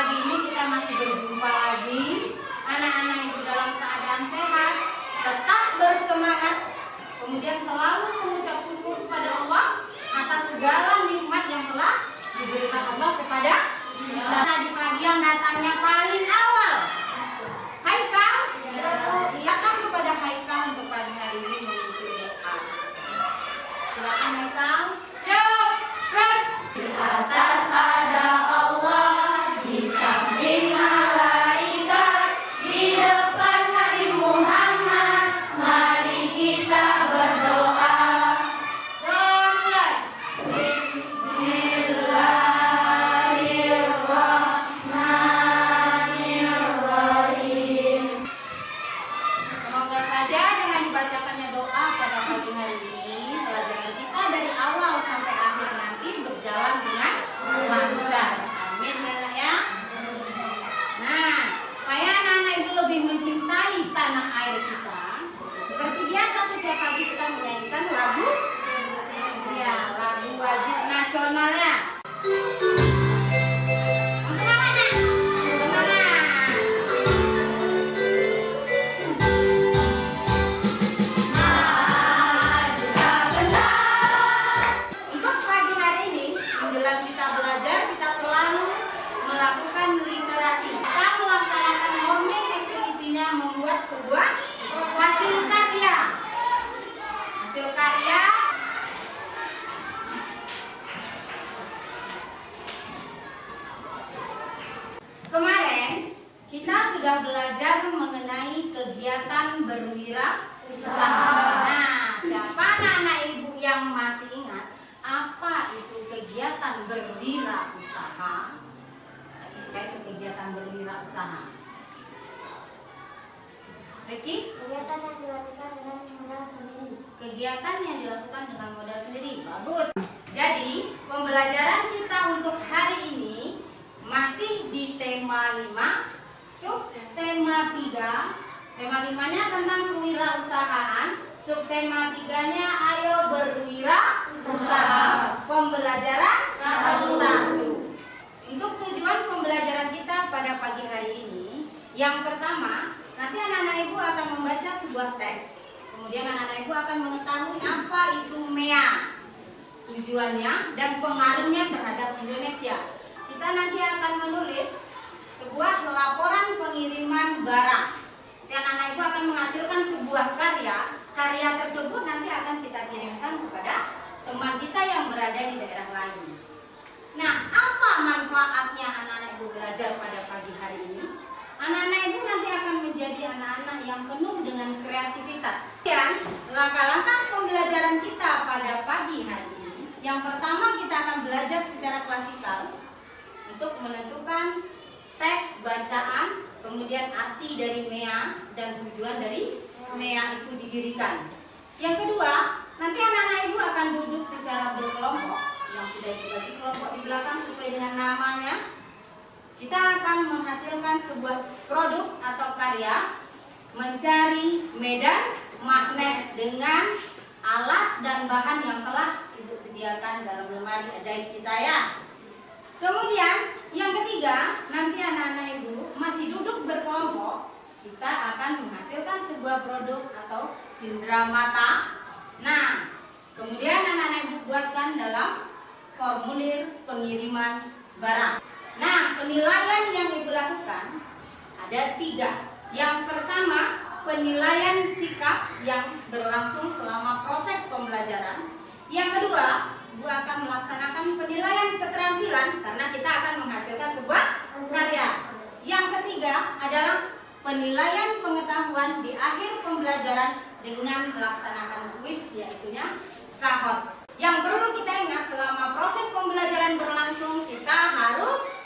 pagi ini kita masih berjumpa lagi. Anak-anak ibu dalam keadaan sehat, tetap bersemangat, kemudian selalu mengucap syukur kepada Allah atas segala nikmat yang telah diberikan Allah kepada kita. Nah, di pagi yang datangnya paling awal, Haikal, silakan kepada Haikal untuk pagi hari ini mengikuti doa. Silakan Haikal. Di atas ada Allah, di samping malaikat, di depan Nabi Muhammad, mari kita berdoa. Bismillahirrahmanirrahim. Semoga saja dengan dibacakannya doa pada pagi hari ini, pelajaran kita dari awal sampai akhir nanti berjalan dengan lancar. Amin ya Nak ya. Nah, supaya anak-anak itu lebih mencintai tanah air kita, seperti biasa setiap pagi kita menyanyikan lagu, ya lagu wajib nasionalnya. Semangat Nak, semangat. Untuk pagi hari ini, menjelang kita belajar, kita selalu melakukan literasi. Kita melaksanakan morning activity-nya membuat sebuah hasil karya. Hasil karya kemarin kita sudah belajar mengenai kegiatan berwirausaha. Nah, siapa anak-anak ibu yang masih ingat apa itu kegiatan berwirausaha? Terkait kegiatan berwirausaha. Ricky? Kegiatan yang dilakukan dengan modal sendiri. Kegiatan yang dilakukan dengan modal sendiri. Bagus. Jadi, pembelajaran kita untuk hari ini masih di tema 5, sub tema 3. Tema 5-nya tentang kewirausahaan, sub tema 3-nya ayo berwirausaha. Pembelajaran 1. Untuk tujuan pembelajaran kita pada pagi hari ini, yang pertama, nanti anak-anak ibu akan membaca sebuah teks. Kemudian anak-anak ibu akan mengetahui apa itu MEA, tujuannya dan pengaruhnya terhadap Indonesia. Kita nanti akan menulis sebuah laporan pengiriman barang. Dan anak-anak ibu akan menghasilkan sebuah karya. Karya tersebut nanti akan kita kirimkan kepada teman kita yang berada di daerah lain. Nah, apa manfaatnya anak-anak ibu belajar pada pagi hari ini? Anak-anak ibu nanti akan menjadi anak-anak yang penuh dengan kreativitas. Dan langkah-langkah pembelajaran kita pada pagi hari ini, yang pertama kita akan belajar secara klasikal untuk menentukan teks bacaan, kemudian arti dari MEA dan tujuan dari MEA itu didirikan. Yang kedua, nanti anak-anak ibu akan duduk secara berkelompok yang sudah dibagi kelompok di belakang sesuai dengan namanya. Kita akan menghasilkan sebuah produk atau karya, mencari medan magnet dengan alat dan bahan yang telah ibu sediakan dalam lemari ajaib kita ya. Kemudian yang ketiga, nanti anak-anak ibu masih duduk berkelompok, kita akan menghasilkan sebuah produk atau cindera mata. Nah, kemudian anak-anak ibu buatkan dalam formulir pengiriman barang. Nah, penilaian yang ibu lakukan ada 3. Yang pertama, penilaian sikap yang berlangsung selama proses pembelajaran. Yang kedua, ibu akan melaksanakan penilaian keterampilan karena kita akan menghasilkan sebuah karya. Yang ketiga adalah penilaian pengetahuan di akhir pembelajaran dengan melaksanakan kuis, yaitunya KHOT. Yang perlu kita ingat selama proses pembelajaran berlangsung, kita harus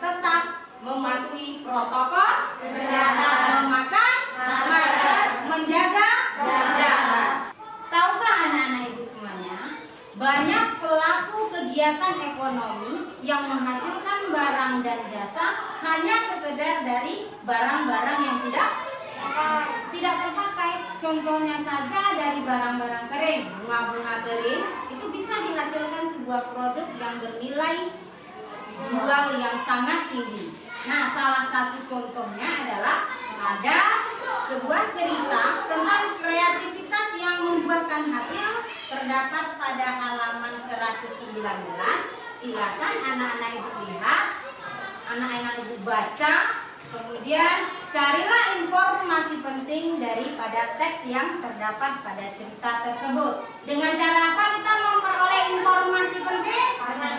tetap mematuhi protokol kesehatan, memakai masker, menjaga jarak. Tahukah anak-anak ibu semuanya, banyak pelaku kegiatan ekonomi yang menghasilkan barang dan jasa hanya sekedar dari barang-barang yang tidak terpakai. Contohnya saja dari barang-barang kering, bunga-bunga kering itu bisa dihasilkan sebuah produk yang bernilai jual yang sangat tinggi. Nah, salah satu contohnya adalah ada sebuah cerita tentang kreativitas yang membuahkan hasil terdapat pada halaman 119. Silakan anak-anak ibu lihat, anak-anak ibu baca, kemudian carilah informasi penting daripada teks yang terdapat pada cerita tersebut. Dengan cara apa kita memperoleh informasi penting? Dengan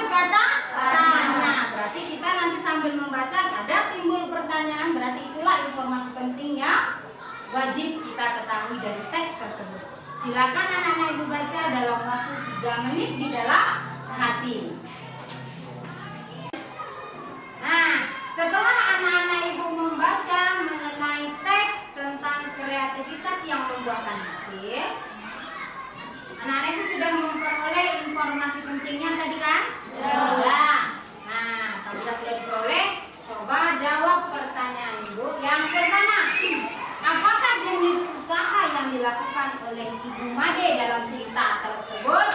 kata tanya. Berarti kita nanti sambil membaca ada timbul pertanyaan, berarti itulah informasi penting yang wajib kita ketahui dari teks tersebut. Silakan anak-anak ibu baca dalam waktu 3 menit di dalam hati. Nah, setelah anak-anak ibu membaca mengenai teks tentang kreativitas yang membuahkan hasil, anak-anak ibu sudah memperoleh informasi pentingnya tadi kan? Sudah. Nah, apabila sudah diperoleh, coba jawab pertanyaan ibu. Yang pertama, apakah jenis usaha yang dilakukan oleh Ibu Made dalam cerita tersebut?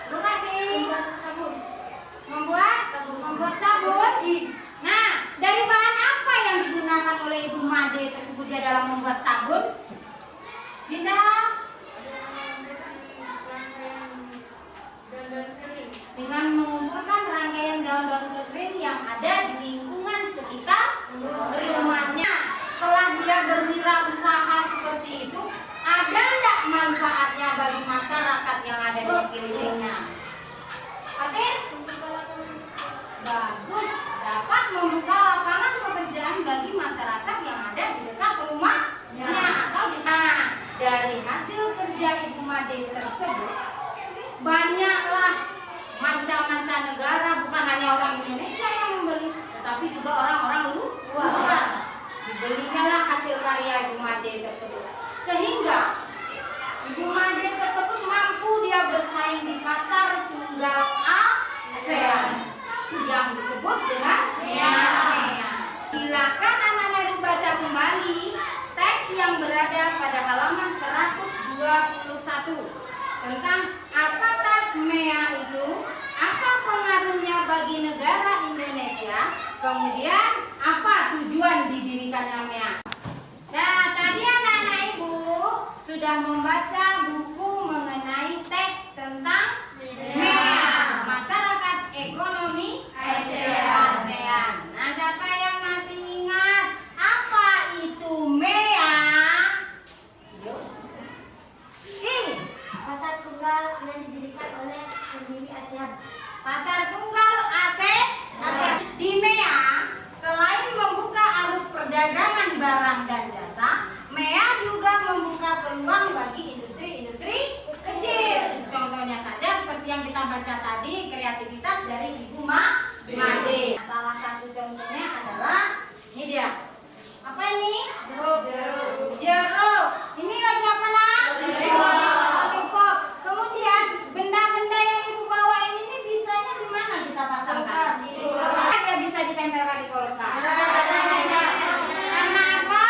Ibu kasih. Membuat sabun. Nah, dari bahan apa yang digunakan oleh Ibu Made tersebut dia dalam membuat sabun? Dinda? Dengan mengumpulkan rangkaian daun-daun kering yang ada di lingkungan sekitar rumahnya. Setelah dia berwirausaha seperti itu, ada tidak manfaatnya bagi masyarakat yang ada di sekelilingnya? Oke? Bagus, dapat membuka lapangan pekerjaan bagi masyarakat yang ada di dekat rumahnya. Atau bisa dari hasil kerja Ibu Made tersebut, banyaklah macam-macam negara, bukan hanya orang Indonesia yang membeli, tetapi juga orang-orang luar. Dibelinya lah hasil karya Ibu Made tersebut, sehingga Ibu Made tersebut mampu dia bersaing di pasar tunggal ASEAN yang disebut dengan MEA. Silakan anak-anak ibu baca kembali teks yang berada pada halaman 121 tentang apakah MEA itu, apa pengaruhnya bagi negara Indonesia, kemudian apa tujuan didirikannya MEA. Nah, tadi anak-anak ibu sudah membaca buku mengenai teks tentang MEA, Masyarakat Ekonomi ASEAN. Nah, siapa yang masih ingat apa itu MEA? Pasar tunggal yang didirikan oleh pendiri ASEAN. Pasar tunggal ASEAN. Di MEA, selain membuka arus perdagangan barang dan jasa, MEA juga membuka peluang bagi industri-industri kecil. Contohnya saja seperti yang kita baca tadi, kreativitas dari Ibu Made. Salah satu contohnya adalah ini dia. Apa ini? Jeruk. Ini lagi apa nak? Lollipop. Kemudian benda-benda yang ibu bawa ini bisanya di mana kita pasangkan? Dia bisa ditempelkan di kulkas. Karena apa?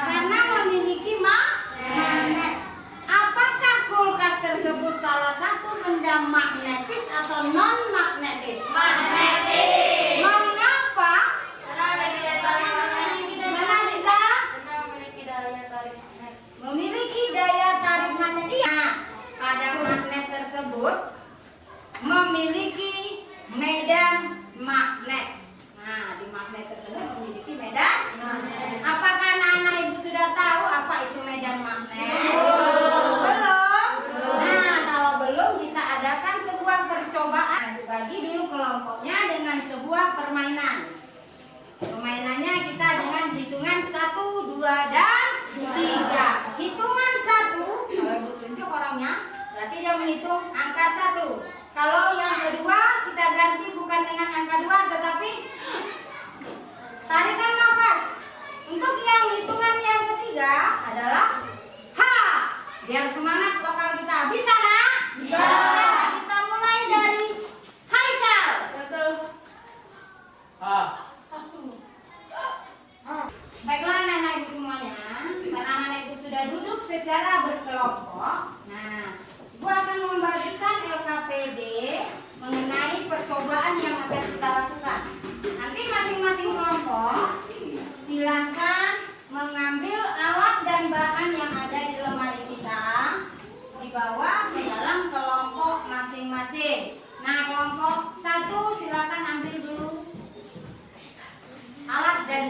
Karena memiliki magnet. Apakah kulkas tersebut salah satu benda magnetis atau non magnetis? Magnetis. Mengapa? Memiliki daya tarik magnetis. Nah, pada magnet tersebut memiliki medan magnet. Nah, di magnet tersebut memiliki medan magnet. Apakah anak-anak ibu sudah tahu apa itu medan magnet? Belum? Nah, kalau belum kita adakan sebuah percobaan. Bagi dulu kelompoknya dengan sebuah permainan. Permainannya kita dengan hitungan 1, 2, dan 3. Hitungan 1, kalau ibu tunjuk orangnya, berarti dia menghitung angka 1. Kalau yang kedua kita ganti bukan dengan angka 2, tetapi tarikan nafas. Untuk yang hitungan yang ketiga adalah H. Biar semangat bakal kita. Bisa nak? Bisa. Kita mulai dari Haikal. Betul. Baiklah anak-anak ibu semuanya, karena anak-anak ibu sudah duduk secara berkelompok. Nah, ibu akan membagikan LKPD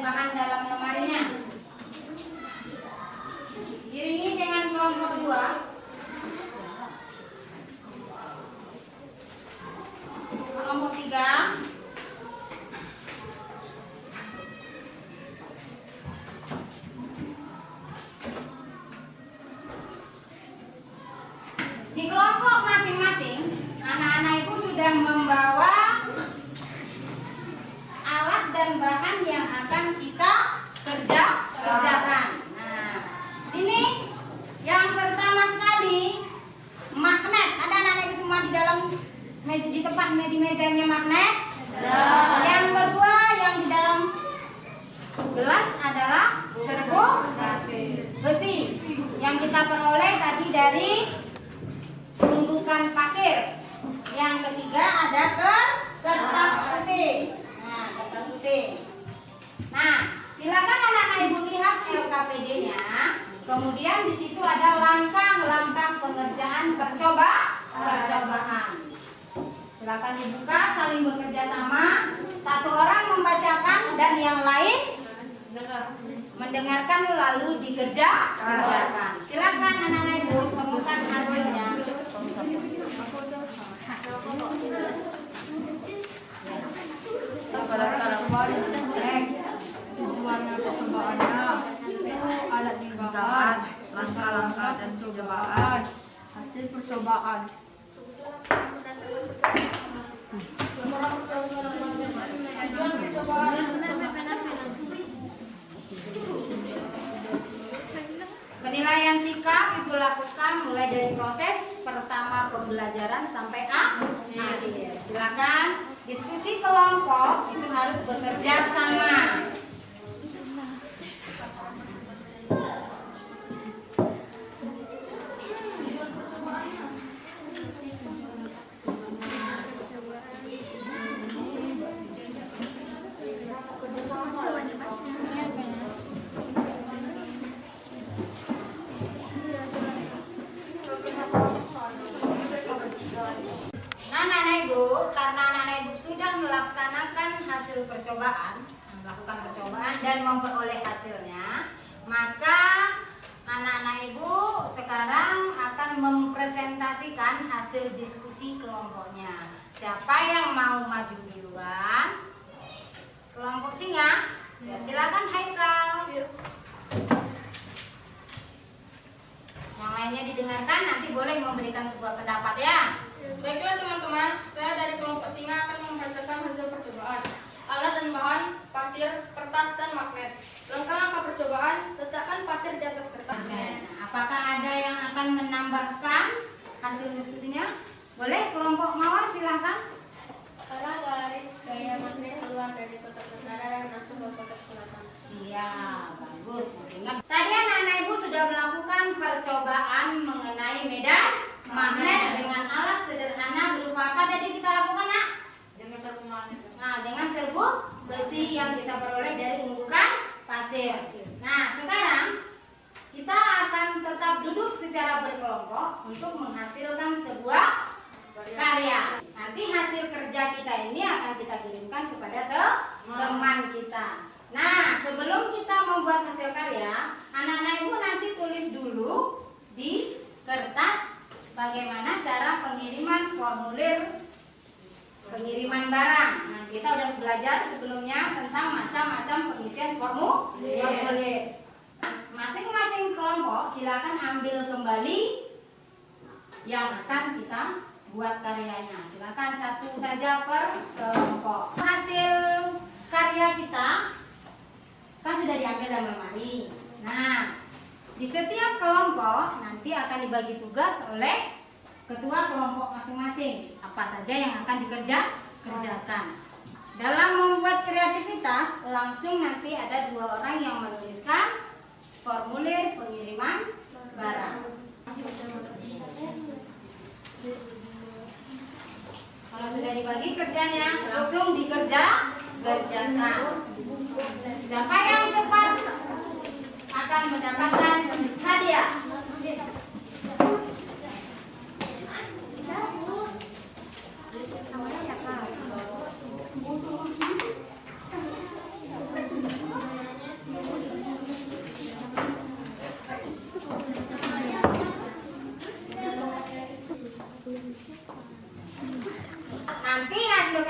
bahan dalam lemarinya. Iringi dengan kelompok 2. Kelompok 3. Di kelompok masing-masing, anak-anak ibu sudah membawa alat dan bahan yang akan kita kerjakan. Nah, sini yang pertama sekali magnet. Ada anak-anak ibu semua di dalam di tempat di mejanya magnet. Yang kedua yang di dalam gelas adalah serbuk besi yang kita peroleh tadi dari gundukan pasir. Yang ketiga ada kertas putih. Nah, kertas putih. Nah, silakan anak-anak ibu lihat LKPD-nya. Kemudian di situ ada langkah-langkah pengerjaan percobaan. Silakan dibuka, saling bekerja sama. Satu orang membacakan dan yang lain mendengarkan lalu dikerjakan. Silakan anak-anak ibu temukan hasilnya. Tujuannya percobaannya itu alat bahan, langkah-langkah dan percobaan, hasil percobaan. Penilaian sikap ibu lakukan mulai dari proses pertama pembelajaran sampai akhir. Silakan diskusi kelompok itu harus bekerja sama. Melaksanakan hasil percobaan, melakukan percobaan dan memperoleh hasilnya, maka anak-anak ibu sekarang akan mempresentasikan hasil diskusi kelompoknya. Siapa yang mau maju duluan? Kelompok singa, ya, silakan Haikal. Yang lainnya didengarkan, nanti boleh memberikan sebuah pendapat ya. Baiklah teman-teman, saya dari kelompok singa akan membacakan hasil percobaan. Alat dan bahan, pasir, kertas, dan magnet. Langkah-langkah percobaan, letakkan pasir di atas kertas. Apakah ada yang akan menambahkan hasil diskusinya? Boleh, kelompok mawar silakan. Para garis gaya magnet keluar dari kotak utara dan masuk ke kotak selatan. Iya, bagus. Tadi anak-anak ibu sudah melakukan percobaan mengenai medan magnet dengan alat sederhana berupa apa tadi kita lakukan, Nak? Dengan satu magnet. Nah, dengan serbuk besi yang kita peroleh dari gundukan pasir. Nah, sekarang kita akan tetap duduk secara berkelompok untuk menghasilkan sebuah karya. Nanti hasil kerja kita ini akan kita kirimkan kepada teman kita. Nah, sebelum kita membuat hasil karya, anak-anak ibu nanti tulis dulu di kertas bagaimana cara pengiriman formulir pengiriman barang. Nah, kita udah belajar sebelumnya tentang macam-macam pengisian formulir. Masing-masing kelompok silakan ambil kembali yang akan kita buat karyanya. Silakan satu saja per kelompok. Hasil karya kita kan sudah diambil dalam lemari. Nah, di setiap kelompok nanti akan dibagi tugas oleh ketua kelompok masing-masing. Apa saja yang akan dikerjakan. Dalam membuat kreativitas, langsung nanti ada 2 orang yang menuliskan formulir pengiriman barang. Kalau sudah dibagi kerjanya, langsung dikerjakan. Siapa yang cepat akan mendapatkan hadiah.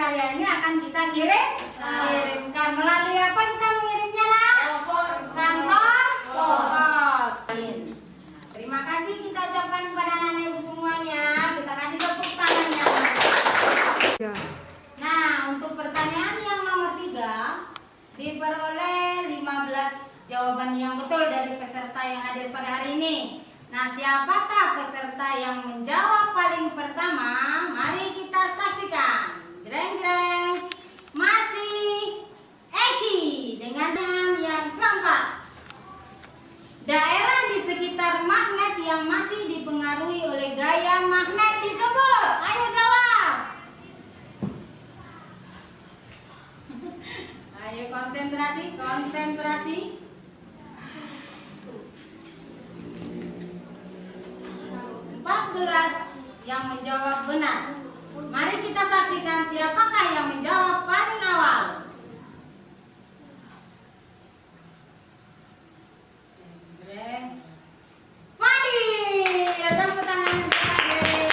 karya ini akan kita kirimkan melalui apa kita mengirimnya nak? Kantor pos. Terima kasih kita ucapkan kepada anak-anak ibu semuanya. Kita kasih tepuk tangannya. Ya. Nah, untuk pertanyaan yang nomor 3 diperoleh 15 jawaban yang betul dari peserta yang hadir pada hari ini. Nah, siapakah peserta yang menjawab paling pertama? Mari kita saksikan. Jreng-jreng. Masih Eci dengan yang keempat. Daerah di sekitar magnet yang masih dipengaruhi oleh gaya magnet disebut. Ayo jawab. Ayo konsentrasi, konsentrasi. 14 yang menjawab benar. Mari kita saksikan siapakah yang menjawab paling awal. Fadil, tepuk tangan untuk Fadil.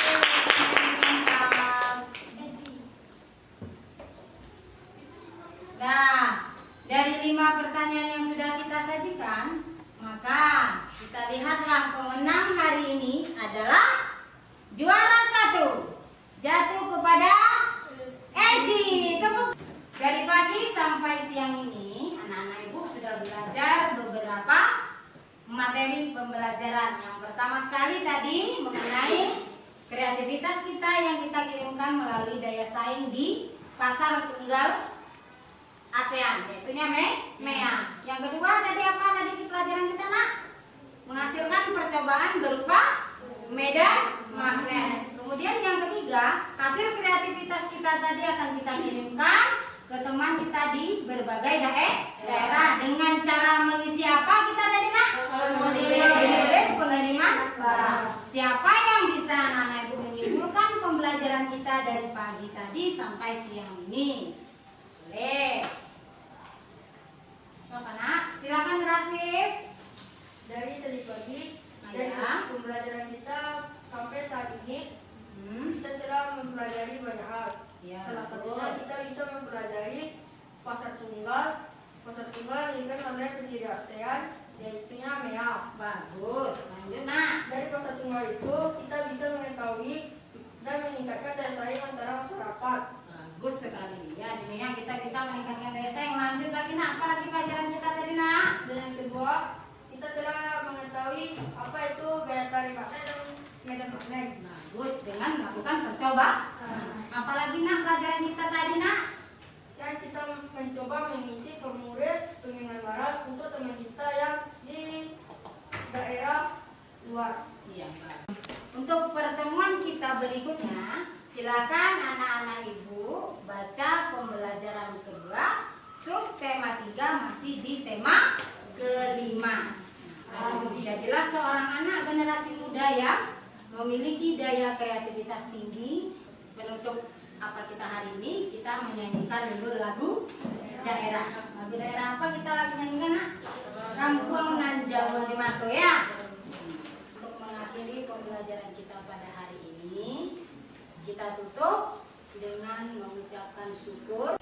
Nah, dari 5 pertanyaan yang sudah kita sajikan, maka kita lihatlah pemenang hari ini adalah juara 1 jatuh kepada Eci. Tepuk. Dari pagi sampai siang ini anak-anak ibu sudah belajar beberapa materi pembelajaran. Yang pertama sekali tadi mengenai kreativitas kita yang kita kirimkan melalui daya saing di pasar tunggal ASEAN, yaitu MEA. Yang kedua tadi apa tadi di pelajaran kita nak? Menghasilkan percobaan berupa medan magnet. Kemudian yang ketiga, hasil kreativitas kita tadi akan kita kirimkan ke teman kita di berbagai daerah dengan cara mengisi apa kita tadi nak? Formulir penerimaan barang. Siapa yang bisa anak-anak ibu menyimpulkan pembelajaran kita dari pagi tadi sampai siang ini? Boleh. Bapak nak, silakan Rafif. Dari tadi pagi Ayah. dan pembelajaran kita sampai saat ini kita telah mempelajari banyak hal. Ya, Salah satunya bagus. kita bisa mempelajari pasar tunggal yang oleh pendiri ASEAN, yaitu MEA. Bagus. Lanjut nak. Dari pasar tunggal itu kita bisa mengetahui dan meningkatkan daya saing antara masyarakat. Bagus sekali. Ya, di MEA kita bisa meningkatkan daya saing. Lanjut lagi nak. Apa lagi pelajaran kita tadi nak? Dan yang kedua, kita telah mengetahui apa itu gaya tarik magnet dan medan magnet. Bagus, dengan melakukan percobaan. Apalagi nak pelajaran kita tadi nak? Dan kita mencoba mengisi formulir penerimaan barang untuk teman kita yang di daerah luar. Iya, baik. Untuk pertemuan kita berikutnya, silakan anak-anak ibu baca pembelajaran kedua, sub tema 3 masih di tema kelima. Jadilah seorang anak generasi muda yang memiliki daya kreativitas tinggi. Penutup apa kita hari ini, kita menyanyikan dulu lagu daerah. Lagu daerah apa kita lagi nyanyikan nak? Kampung nan Jawa di Mato ya. Untuk mengakhiri pembelajaran kita pada hari ini, kita tutup dengan mengucapkan syukur.